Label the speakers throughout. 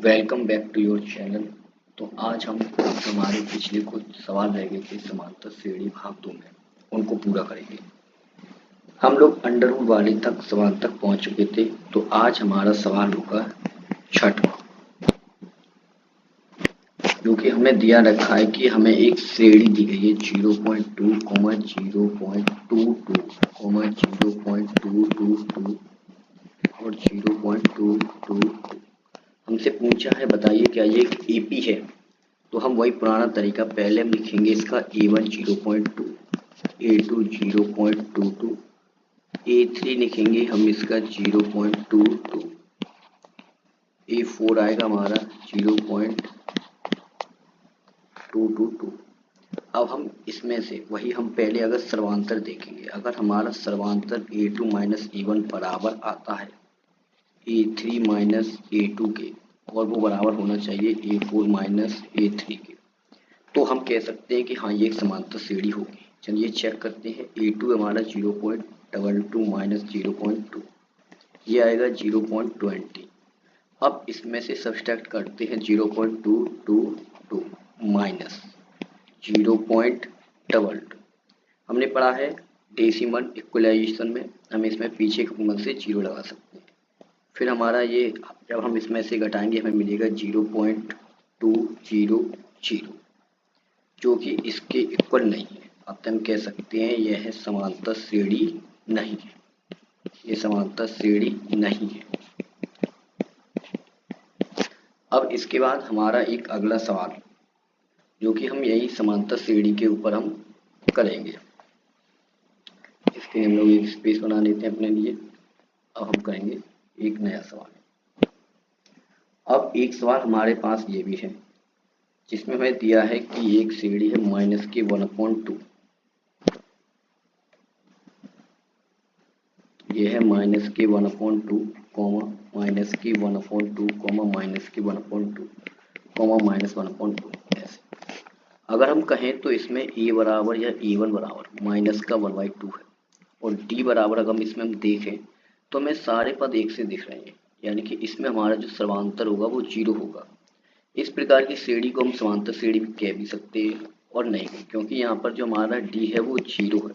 Speaker 1: Welcome back to your channel. तो आज हम हमारे पिछले कुछ सवाल रह गए थे समांतर श्रेणी भाग 2 में, उनको पूरा करेंगे। हम लोग अंडर रूट वाले तक सवाल तक पहुंच चुके थे। तो आज हमारा सवाल होगा छठवां, जो कि हमें दिया रखा है कि हमें एक श्रेणी दी गई है 0.2, 0.22, 0.222 और 0.222। हमसे पूछा है बताइए क्या ये एक एपी है। तो हम वही पुराना तरीका, पहले हम लिखेंगे इसका A1 0.2, A2 0.22, A3 लिखेंगे हम इसका 0.22, A4 आएगा हमारा 0.222। अब हम इसमें से वही हम पहले अगर सर्वांतर देखेंगे, अगर हमारा सर्वांतर A2 माइनस A1 बराबर आता है A3 माइनस A2 के, और वो बराबर होना चाहिए A4 माइनस A3 के, तो हम कह सकते हैं कि हाँ ये एक समांतर श्रेणी होगी। चलिए चेक करते हैं। A2 हमारा 0.22 माइनस 0.2, ये आएगा 0.20। अब इसमें से सब्सट्रैक्ट करते हैं 0.222 माइनस 0.22। हमने पढ़ा है डेसिमल इक्वलाइजेशन में, हम इसमें पीछे के गुणक से 0 लगा सकते हैं। फिर हमारा ये जब हम इसमें से घटाएंगे हमें मिलेगा 0.200, जो कि इसके इक्वल नहीं है। अब हम कह सकते हैं यह समांतर श्रेणी नहीं है, ये समांतर श्रेणी नहीं है। अब इसके बाद हमारा एक अगला सवाल, जो कि हम यही समांतर श्रेणी के ऊपर हम करेंगे। इसके लिए हम लोग एक स्पेस बना लेते हैं अपने लिए। अब हम करेंगे एक नया सवाल। अब एक सवाल हमारे पास ये भी है, जिसमें हमें दिया है कि एक श्रेणी है माइनस के 1/2, ये है माइनस के 1/2, माइनस के 1/2, माइनस के 1/2, माइनस 1/2 ऐसे। अगर हम कहें तो इसमें ए बराबर या A1 बराबर माइनस का 1/2 है, और डी बराबर अगर हम इसमें हम देखें तो हमें सारे पद एक से दिख रहे हैं, यानी कि इसमें हमारा जो सर्वांतर होगा वो 0 होगा। इस प्रकार की श्रेणी को हम समांतर श्रेणी भी कह भी सकते हैं और नहीं भी, क्योंकि यहाँ पर जो हमारा डी है वो 0 है।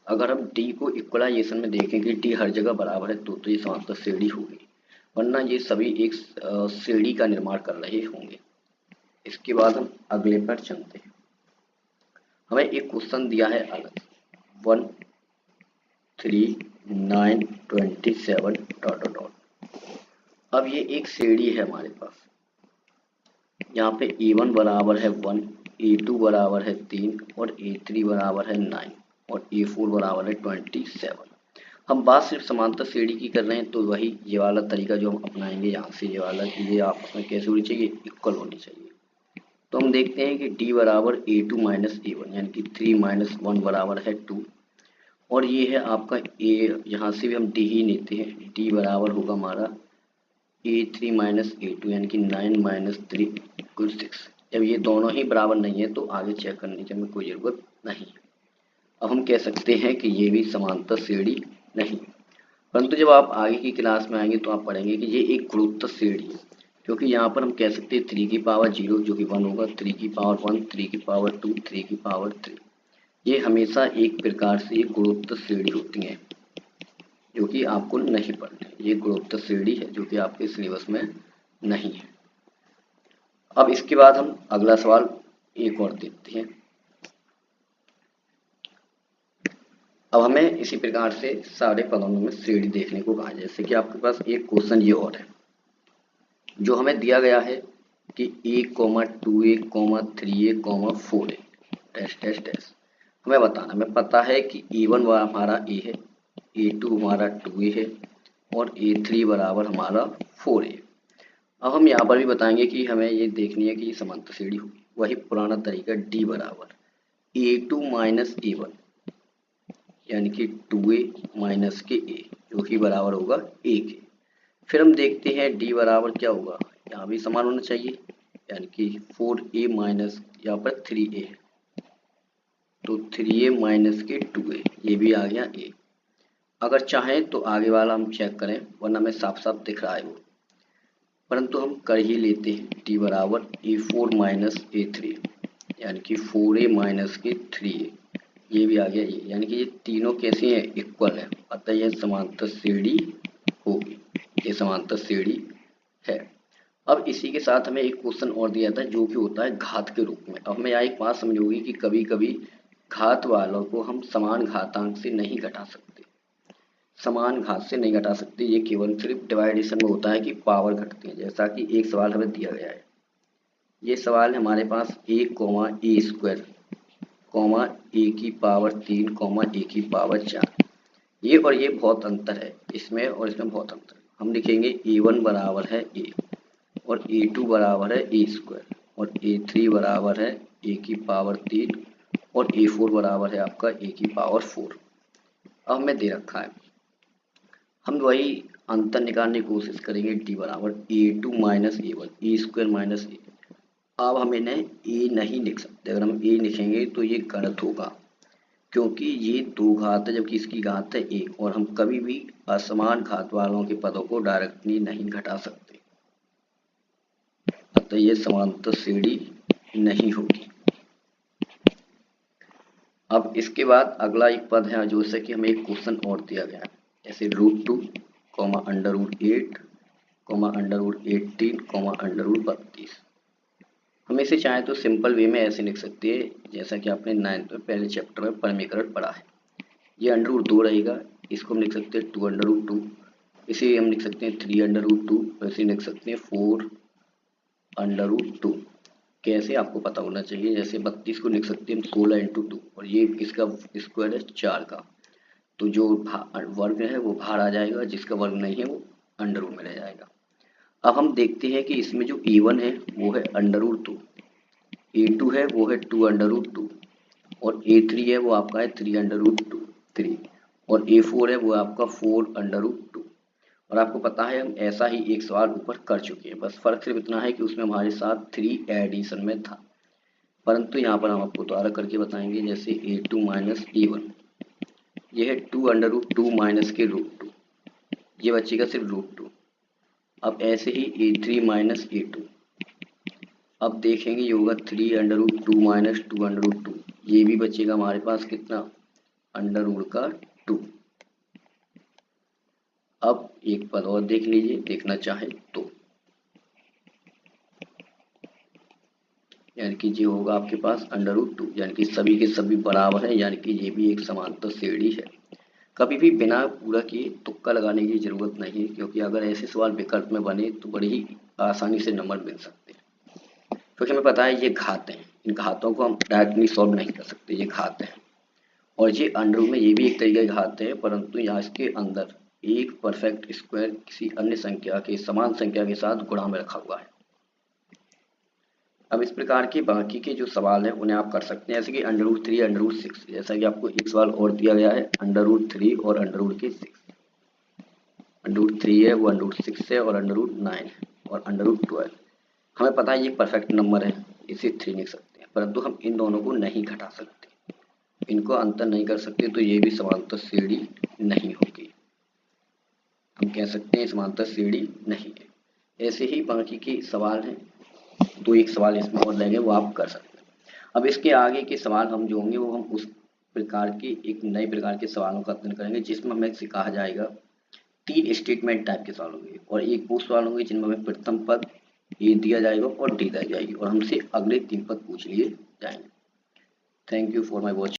Speaker 1: अगर हम डी को इक्वलाइजेशन में देखेंगे, डी हर जगह बराबर है, तो ये समांतर श्रेणी होगी, वरना ये सभी एक श्रेणी का निर्माण कर रहे होंगे। इसके बाद हम अगले पर चलते हैं। हमें एक क्वेश्चन दिया है अलग, 1 3 9 27 ... अब ये एक श्रेणी है हमारे पास। यहाँ पे A1 बराबर है 1, A2 बराबर है 3 और A3 बराबर है 9 और A4 बराबर है 27। हम बात सिर्फ समांतर श्रेणी की कर रहे हैं, तो वही ये वाला तरीका जो हम अपनाएंगे यहाँ से, ये वाला कि ये आपस में कैसे होनी चाहिए, इक्वल होनी चाहिए। तो हम देखते हैं कि D बराबर A2 माइनस A1, यानी कि 3 माइनस 1 बराबर है 2, और ये है आपका A, यहाँ से भी हम D ही लेते हैं। D बराबर होगा हमारा A3 माइनस A2, यानी कि 9 माइनस 3 इक्वल 6। जब ये दोनों ही बराबर नहीं है तो आगे चेक करने की हमें कोई ज़रूरत नहीं है। अब हम कह सकते हैं कि ये भी समांतर श्रेणी नहीं, परंतु जब आप आगे की क्लास में आएंगे तो आप पढ़ेंगे कि ये एक गुणोत्तर श्रेणी है, क्योंकि यहाँ पर हम कह सकते हैं 3 की पावर 0 जो कि 1 होगा, 3 की पावर 1, 3 की पावर 2, 3 की पावर 3। ये हमेशा एक प्रकार से एक गुणोत्तर श्रेणी होती हैं, जो कि आपको नहीं पढ़ना है। ये गुणोत्तर श्रेणी है जो कि आपके सिलेबस में नहीं है। अब इसके बाद हम अगला सवाल एक और देखते हैं। अब हमें इसी प्रकार से सारे पदों में श्रेणी देखने को कहा, जैसे कि आपके पास एक क्वेश्चन ये और है, जो हमें दिया गया है कि A, 2A, 3A, 4A test test test. हमें बताना, हमें पता है कि A1 हमारा A है, A2 हमारा 2A है और A3 बराबर हमारा 4A। अब हम यहाँ पर भी बताएंगे कि हमें ये देखनी है कि समांतर श्रेणी होगी। वही पुराना तरीका, D बराबर A2 माइनस A1, यानी कि 2A माइनस के A, जो कि बराबर होगा A के। फिर हम देखते हैं D बराबर क्या होगा, यहाँ भी समान होना चाहिए, यानी कि 4A माइनस यहाँ पर 3A है, तो 3A माइनस के 2A, ये भी आ गया A। अगर चाहें तो आगे वाला हम चेक करें, वरना हमें साफ साफ दिख रहा है वो। परंतु हम कर ही लेते हैं टी बराबर A4 माइनस A3, यानी कि 4A माइनस के 3A, ये भी आ गया ये, यानी कि ये तीनों कैसे हैं, इक्वल है, अतः यह समांतर श्रेणी होगी, ये समांतर श्रेणी है। अब इसी के साथ हमें एक क्वेश्चन और दिया था जो कि होता है घात के रूप में। अब हमें यहाँ एक बात समझ होगी कि कभी कभी घात वालों को हम समान घातांक से नहीं घटा सकते, समान घात से नहीं घटा सकते, ये केवल सिर्फ डिवाइडेशन में होता है कि पावर घटती है। जैसा कि एक सवाल हमें दिया गया है, ये सवाल है हमारे पास a comma A square comma A की पावर 3 कॉमा ए की पावर 4, ये और ये बहुत अंतर है, इसमें और इसमें बहुत अंतर है। हम लिखेंगे a1 बराबर है a और a2 बराबर है ए स्क्वायर और a3 बराबर है a की पावर 3 और a4 बराबर है आपका a की पावर 4। अब हमें दे रखा है, हम वही अंतर निकालने की कोशिश करेंगे, डी बराबर A2 माइनस A1 ए स्क्वायर माइनस ए। अब हम इन्हें ए नहीं लिख सकते, अगर हम ए लिखेंगे तो ये गलत होगा क्योंकि ये दो घात है जबकि इसकी घात है एक, और हम कभी भी असमान घात वालों के पदों को डायरेक्टली नहीं घटा सकते, अतः ये समांतर श्रेणी नहीं होगी। अब इसके बाद अगला एक पद है जो से कि हमें एक क्वेश्चन और दिया गया है, जैसे √2 कॉमा √8 कॉमा √18 कॉमा √32। हम इसे चाहें तो सिंपल वे में ऐसे लिख सकते हैं जैसा कि आपने 9th में पहले चैप्टर में परमीकरण पढ़ा है। ये √2 रहेगा, इसको हम लिख सकते हैं 2√2, इसे हम लिख सकते हैं 3√2, वैसे लिख सकते हैं 4√2। कैसे आपको पता होना चाहिए, जैसे 32 को लिख सकते हैं 16 × 2 और ये इसका स्क्वायर है 4 का, तो जो वर्ग है वो बाहर आ जाएगा, जिसका वर्ग नहीं है वो अंडर रूट में रह जाएगा। अब हम देखते हैं कि इसमें जो A1 है वो है √2, A2 है वो है 2√2 और A3 है वो आपका है 3√3 और A4 है वो आपका 4√2। और आपको पता है हम ऐसा ही एक सवाल ऊपर कर चुके हैं, बस फर्क सिर्फ इतना है कि उसमें हमारे साथ 3 एडिशन में था, परंतु यहाँ पर हम आपको दोबारा करके बताएंगे। जैसे A2 माइनस A1, यह है 2√2 माइनस के √2, ये बचेगा सिर्फ √2। अब ऐसे ही A3 माइनस A2, अब देखेंगे ये होगा 3√2 माइनस 2√2, ये भी बचेगा हमारे पास कितना, √2। अब एक पद और देख लीजिए, देखना चाहे तो, यानी कि ये होगा आपके पास √2, यानी कि सभी के सभी बराबर है, यानी कि ये भी एक समांतर श्रेणी है। कभी भी बिना पूरा किए तुक्का लगाने की जरूरत नहीं है, क्योंकि अगर ऐसे सवाल विकल्प में बने तो बड़ी ही आसानी से नंबर मिल सकते हैं, क्योंकि हमें पता है ये घात हैं, इन घातों को हम डायरेक्टली सॉल्व नहीं कर सकते, ये घात हैं और ये अंडर में ये भी एक तरीके का घात है, परंतु यहाँ इसके अंदर एक परफेक्ट स्क्वायर किसी अन्य संख्या के समान संख्या के साथ गुणा में रखा हुआ है। अब इस प्रकार के बाकी के जो सवाल हैं उन्हें आप कर सकते हैं, जैसे कि √3 √6, जैसा कि आपको एक सवाल और दिया गया है √3 और √6, √3 है वो √6 है और √9 है और √12। हमें पता है ये परफेक्ट नंबर है, इसे 3 लिख सकते हैं, परंतु हम इन दोनों को नहीं घटा सकते, इनको अंतर नहीं कर सकते, तो ये भी समांतर श्रेणी नहीं होगी, हम कह सकते हैं समांतर श्रेणी नहीं है। ऐसे ही बाकी के सवाल हैं, तो एक सवाल इसमें और लेंगे वो आप कर सकते हैं। अब इसके आगे के सवाल हम जो होंगे वो हम उस प्रकार के एक नए प्रकार के सवालों का अध्ययन करेंगे जिसमें हमें सिखाया जाएगा 3 स्टेटमेंट टाइप के सवाल होंगे और एक वो सवाल होंगे जिनमें हमें प्रथम पद ए दिया जाएगा और डी दी जाएगी और हमसे अगले 3 पद पूछ लिए जाएंगे। Thank you for my watching.